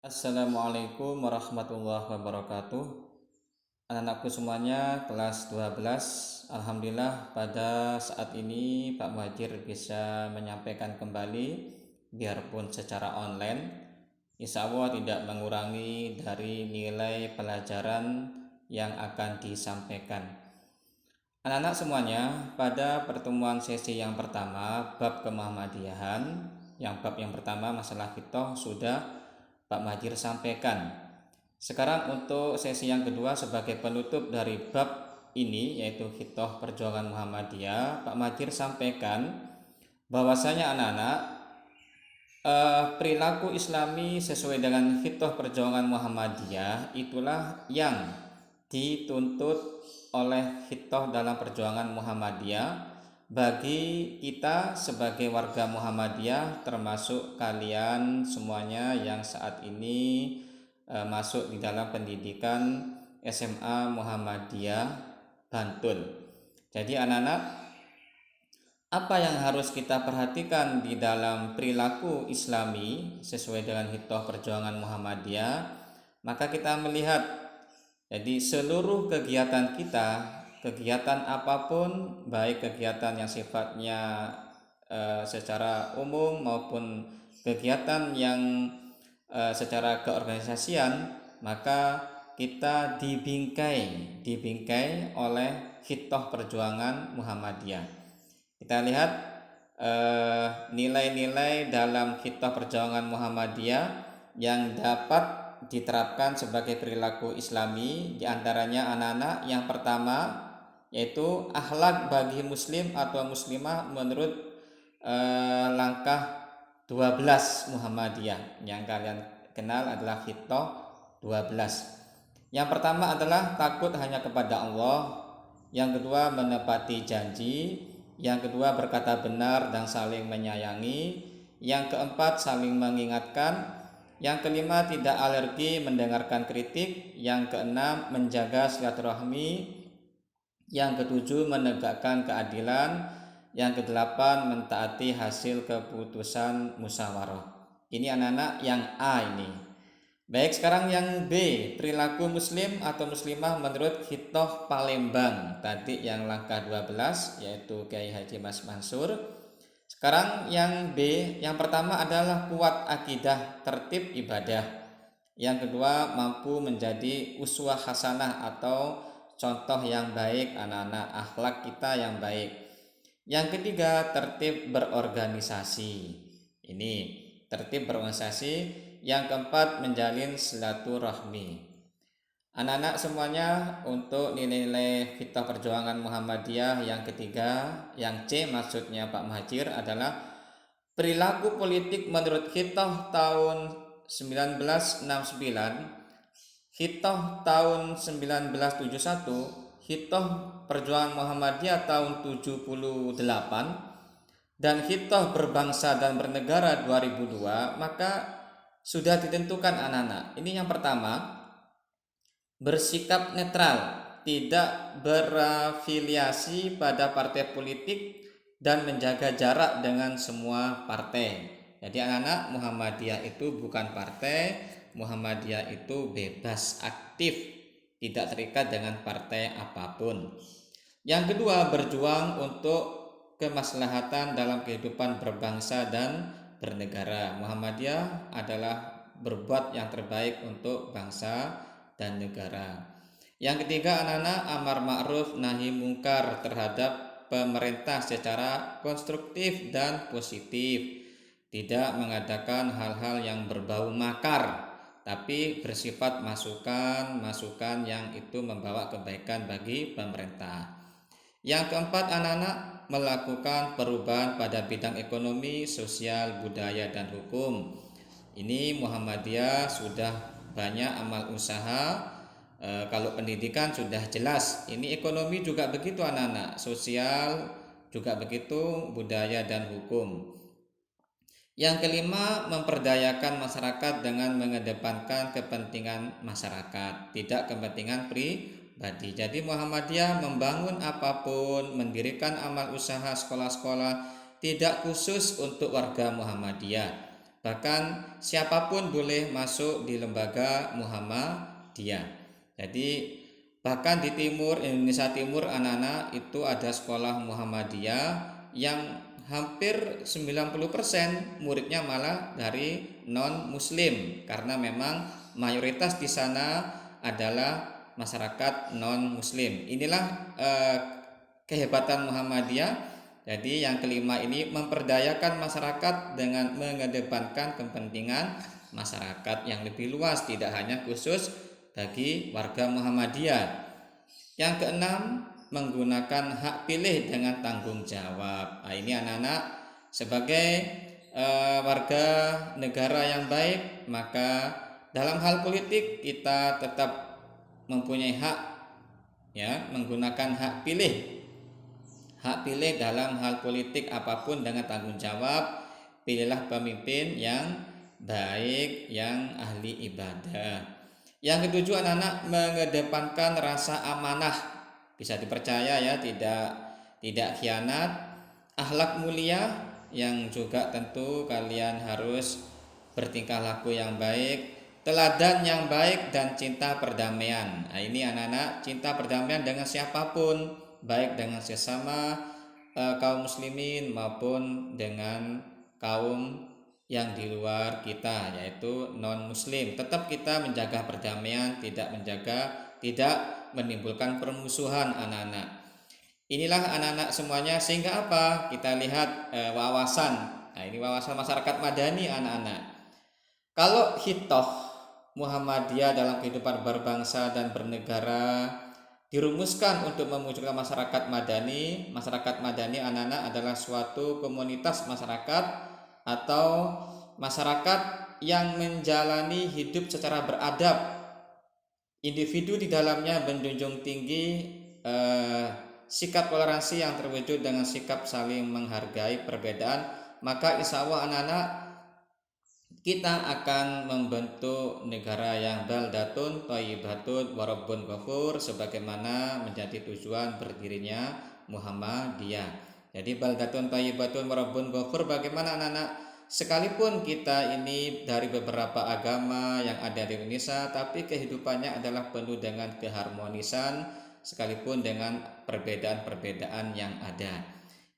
Assalamualaikum warahmatullahi wabarakatuh. Anak-anakku semuanya kelas 12. Alhamdulillah pada saat ini Pak Muhajir bisa menyampaikan kembali biarpun secara online. Insya Allah tidak mengurangi dari nilai pelajaran yang akan disampaikan. Anak-anak semuanya, pada pertemuan sesi yang pertama bab kemuhammadiyahan, bab yang pertama masalah fitoh sudah Pak Muhajir sampaikan. Sekarang untuk sesi yang kedua sebagai penutup dari bab ini, yaitu fitoh perjuangan Muhammadiyah, Pak Muhajir sampaikan bahwasanya anak-anak, perilaku Islami sesuai dengan fitoh perjuangan Muhammadiyah itulah yang dituntut oleh fitoh dalam perjuangan Muhammadiyah bagi kita sebagai warga Muhammadiyah, termasuk kalian semuanya yang saat ini masuk di dalam pendidikan SMA Muhammadiyah Bantul. Jadi anak-anak, apa yang harus kita perhatikan di dalam perilaku Islami sesuai dengan hitoh perjuangan Muhammadiyah? Maka kita melihat, jadi seluruh kegiatan kita, kegiatan apapun, baik kegiatan yang sifatnya secara umum maupun kegiatan yang secara keorganisasian, maka kita dibingkai oleh hitoh perjuangan Muhammadiyah. Kita lihat nilai-nilai dalam hitoh perjuangan Muhammadiyah yang dapat diterapkan sebagai perilaku Islami, diantaranya anak-anak. Yang pertama yaitu akhlak bagi muslim atau muslimah menurut langkah 12 Muhammadiyah yang kalian kenal adalah hitoh 12. Yang pertama adalah takut hanya kepada Allah. Yang kedua menepati janji. Yang kedua berkata benar dan saling menyayangi. Yang keempat saling mengingatkan. Yang kelima tidak alergi mendengarkan kritik. Yang keenam menjaga silaturahmi. Yang ketujuh menegakkan keadilan. Yang kedelapan mentaati hasil keputusan musyawarah. Ini anak-anak yang A ini. Baik, sekarang yang B, perilaku muslim atau muslimah menurut hitoh Palembang. Tadi yang langkah 12 yaitu Kiai Haji Mas Mansur. Sekarang yang B, yang pertama adalah kuat akidah, tertib ibadah. Yang kedua mampu menjadi uswah hasanah atau contoh yang baik anak-anak, akhlak kita yang baik. Yang ketiga tertib berorganisasi. Ini tertib berorganisasi. Yang keempat menjalin silaturahmi. Anak-anak semuanya, untuk nilai-nilai fitoh perjuangan Muhammadiyah yang ketiga, yang C maksudnya Pak Muhajir, adalah perilaku politik menurut hitoh tahun 1969, hitoh tahun 1971, hitoh perjuangan Muhammadiyah tahun 78, dan hitoh berbangsa dan bernegara 2002. Maka sudah ditentukan anak-anak. Ini yang pertama, bersikap netral, tidak berafiliasi pada partai politik dan menjaga jarak dengan semua partai. Jadi anak-anak, Muhammadiyah itu bukan partai, Muhammadiyah itu bebas aktif, tidak terikat dengan partai apapun. Yang kedua, berjuang untuk kemaslahatan dalam kehidupan berbangsa dan bernegara. Muhammadiyah adalah berbuat yang terbaik untuk bangsa dan negara. Yang ketiga, anak-anak, amar ma'ruf nahi mungkar terhadap pemerintah secara konstruktif dan positif. Tidak mengadakan hal-hal yang berbau makar, tapi bersifat masukan yang itu membawa kebaikan bagi pemerintah. Yang keempat, anak-anak, melakukan perubahan pada bidang ekonomi, sosial, budaya, dan hukum. Ini Muhammadiyah sudah banyak amal usaha. Kalau pendidikan sudah jelas, ini ekonomi juga begitu anak-anak, sosial juga begitu, budaya dan hukum. Yang kelima, memperdayakan masyarakat dengan mengedepankan kepentingan masyarakat, tidak kepentingan pribadi. Jadi Muhammadiyah membangun apapun, mendirikan amal usaha sekolah-sekolah tidak khusus untuk warga Muhammadiyah. Bahkan siapapun boleh masuk di lembaga Muhammadiyah. Jadi bahkan di timur, Indonesia Timur, anak-anak itu ada sekolah Muhammadiyah yang hampir 90% muridnya malah dari non muslim, karena memang mayoritas di sana adalah masyarakat non muslim. Inilah kehebatan Muhammadiyah. Jadi yang kelima ini memperdayakan masyarakat dengan mengedepankan kepentingan masyarakat yang lebih luas, tidak hanya khusus bagi warga Muhammadiyah. Yang keenam, menggunakan hak pilih dengan tanggung jawab. Nah, ini anak-anak sebagai warga negara yang baik, maka dalam hal politik kita tetap mempunyai hak, ya, menggunakan hak pilih. Hak pilih dalam hal politik apapun dengan tanggung jawab. Pilihlah pemimpin yang baik, yang ahli ibadah. Yang ketujuh, anak-anak mengedepankan rasa amanah, bisa dipercaya, ya, tidak khianat, akhlak mulia, yang juga tentu kalian harus bertingkah laku yang baik, teladan yang baik, dan cinta perdamaian. Nah, ini anak-anak, cinta perdamaian dengan siapapun, baik dengan sesama kaum muslimin maupun dengan kaum yang di luar kita, yaitu non muslim. Tetap kita menjaga perdamaian, tidak menimbulkan permusuhan anak-anak. Inilah anak-anak semuanya, sehingga apa? Kita lihat wawasan. Nah, ini wawasan masyarakat madani anak-anak. Kalau hitoh Muhammadiyah dalam kehidupan berbangsa dan bernegara dirumuskan untuk mewujudkan masyarakat madani. Masyarakat madani anak-anak adalah suatu komunitas masyarakat atau masyarakat yang menjalani hidup secara beradab. Individu di dalamnya menjunjung tinggi sikap toleransi yang terwujud dengan sikap saling menghargai perbedaan. Maka insya Allah anak-anak, kita akan membentuk negara yang baldatun thayyibatun warabbun ghafur, sebagaimana menjadi tujuan berdirinya Muhammadiyah. Jadi baldatun thayyibatun warabbun ghafur, bagaimana anak-anak, sekalipun kita ini dari beberapa agama yang ada di Indonesia, tapi kehidupannya adalah penuh dengan keharmonisan sekalipun dengan perbedaan-perbedaan yang ada.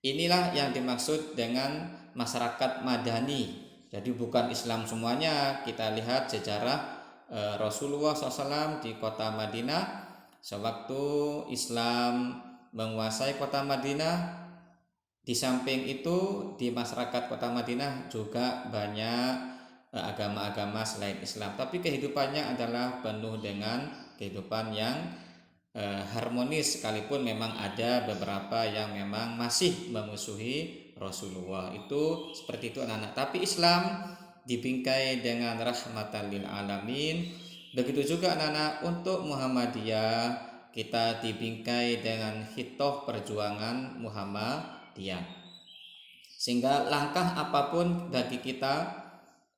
Inilah yang dimaksud dengan masyarakat madani. Jadi bukan Islam semuanya. Kita lihat sejarah Rasulullah SAW di kota Madinah. Sewaktu Islam menguasai kota Madinah, di samping itu di masyarakat kota Madinah juga banyak agama-agama selain Islam. Tapi kehidupannya adalah penuh dengan kehidupan yang harmonis, sekalipun memang ada beberapa yang memang masih memusuhi Rasulullah. Itu seperti itu anak-anak. Tapi Islam dibingkai dengan rahmatan lil alamin. Begitu juga anak-anak untuk Muhammadiyah, kita dibingkai dengan hitoh perjuangan Muhammadiyah. Sehingga langkah apapun bagi kita,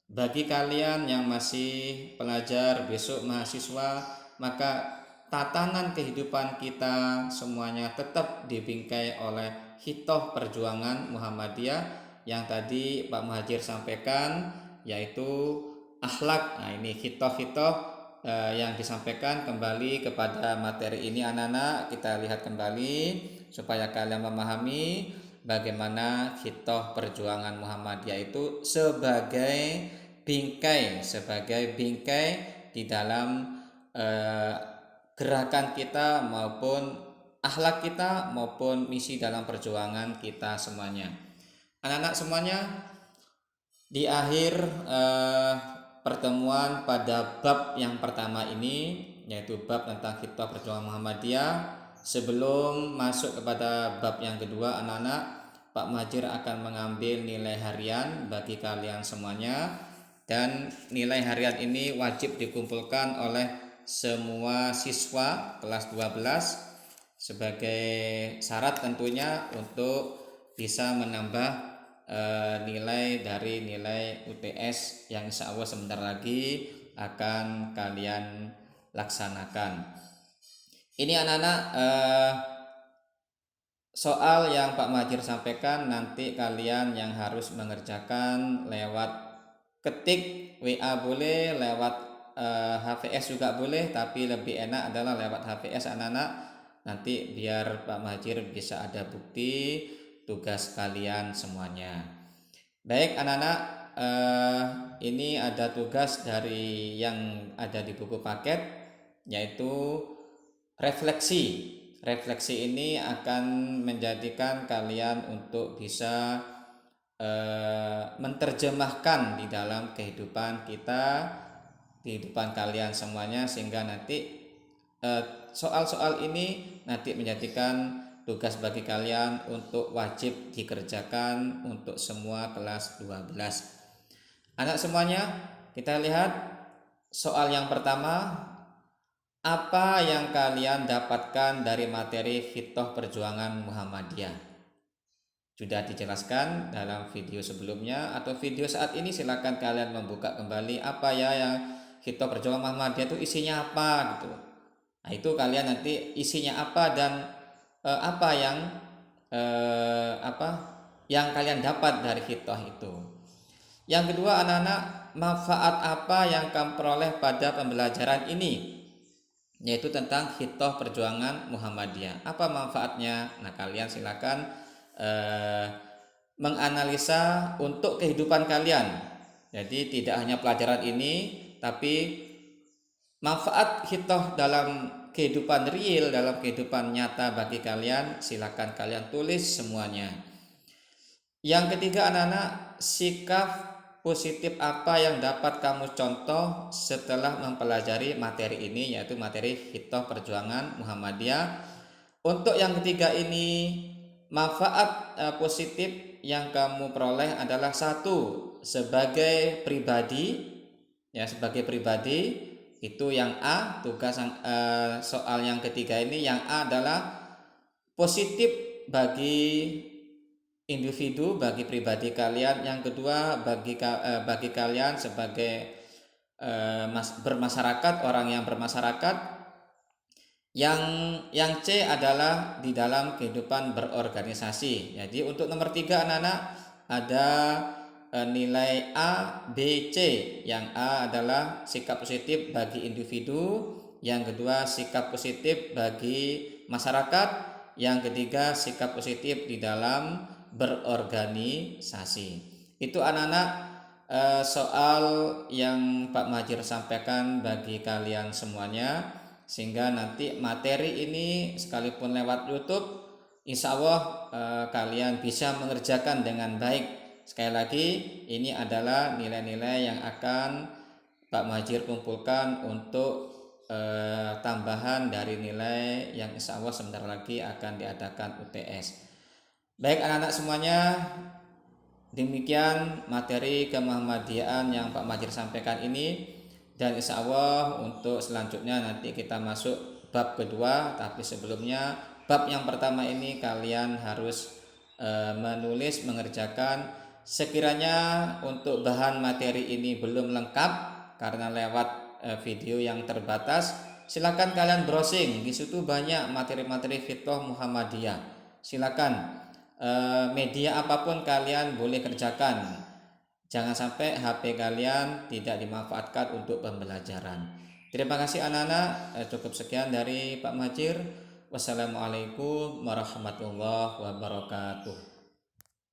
bagi kalian yang masih pelajar, besok mahasiswa, maka tatanan kehidupan kita semuanya tetap dibingkai oleh hitoh perjuangan Muhammadiyah yang tadi Pak Muhajir sampaikan, yaitu akhlak. Nah, ini hitoh-hitoh yang disampaikan. Kembali kepada materi ini anak-anak, kita lihat kembali supaya kalian memahami bagaimana hitoh perjuangan Muhammadiyah itu sebagai bingkai di dalam gerakan kita maupun akhlak kita maupun misi dalam perjuangan kita semuanya. Anak-anak semuanya, di akhir pertemuan pada bab yang pertama ini, yaitu bab tentang hitoh perjuangan Muhammadiyah, sebelum masuk kepada bab yang kedua, anak-anak, Pak Muhajir akan mengambil nilai harian bagi kalian semuanya. Dan nilai harian ini wajib dikumpulkan oleh semua siswa kelas 12 sebagai syarat tentunya untuk bisa menambah nilai dari nilai UTS yang insya Allah sebentar lagi akan kalian laksanakan. Ini anak-anak soal yang Pak Muhajir sampaikan nanti kalian yang harus mengerjakan lewat ketik WA boleh, lewat HVS juga boleh, tapi lebih enak adalah lewat HVS anak-anak. Nanti biar Pak Muhajir bisa ada bukti tugas kalian semuanya. Baik anak-anak, ini ada tugas dari yang ada di buku paket, yaitu refleksi. Refleksi ini akan menjadikan kalian untuk bisa menerjemahkan di dalam kehidupan kita, kehidupan kalian semuanya, sehingga nanti soal-soal ini nanti menjadikan tugas bagi kalian untuk wajib dikerjakan untuk semua kelas 12. Anak semuanya, kita lihat soal yang pertama. Apa yang kalian dapatkan dari materi Hitoh Perjuangan Muhammadiyah? Sudah dijelaskan dalam video sebelumnya atau video saat ini, silakan kalian membuka kembali apa ya yang Hitoh Perjuangan Muhammadiyah itu isinya apa gitu. Nah, itu kalian nanti isinya apa dan apa yang kalian dapat dari Hitoh itu. Yang kedua anak-anak, manfaat apa yang kamu peroleh pada pembelajaran ini? Yaitu tentang Hitoh Perjuangan Muhammadiyah. Apa manfaatnya? Nah, kalian silakan menganalisa untuk kehidupan kalian. Jadi tidak hanya pelajaran ini, tapi manfaat Hitoh dalam kehidupan real, dalam kehidupan nyata bagi kalian, silakan kalian tulis semuanya. Yang ketiga anak-anak, sikap positif apa yang dapat kamu contoh setelah mempelajari materi ini, yaitu materi Hitoh Perjuangan Muhammadiyah. Untuk yang ketiga ini, manfaat positif yang kamu peroleh adalah satu, sebagai pribadi, ya sebagai pribadi itu yang A. Tugas soal yang ketiga ini yang A adalah positif bagi individu, bagi pribadi kalian. Yang kedua bagi kalian sebagai bermasyarakat, orang yang bermasyarakat. Yang C adalah di dalam kehidupan berorganisasi. Jadi untuk nomor 3 anak-anak ada nilai A, B, C. Yang A adalah sikap positif bagi individu, yang kedua sikap positif bagi masyarakat, yang ketiga sikap positif di dalam berorganisasi. Itu anak-anak soal yang Pak Muhajir sampaikan bagi kalian semuanya, sehingga nanti materi ini sekalipun lewat YouTube, insya Allah kalian bisa mengerjakan dengan baik. Sekali lagi, ini adalah nilai-nilai yang akan Pak Muhajir kumpulkan untuk tambahan dari nilai yang insya Allah sebentar lagi akan diadakan UTS. Baik anak-anak semuanya, demikian materi kemuhammadiyaan yang Pak Muhajir sampaikan ini. Dan insya Allah untuk selanjutnya nanti kita masuk bab kedua. Tapi sebelumnya, bab yang pertama ini kalian harus menulis, mengerjakan. Sekiranya untuk bahan materi ini belum lengkap karena lewat video yang terbatas, silakan kalian browsing. Di situ banyak materi-materi Hitoh Muhammadiyah. Silakan media apapun kalian boleh kerjakan. Jangan sampai HP kalian tidak dimanfaatkan untuk pembelajaran. Terima kasih anak-anak. Cukup sekian dari Pak Muhajir. Wassalamualaikum warahmatullahi wabarakatuh.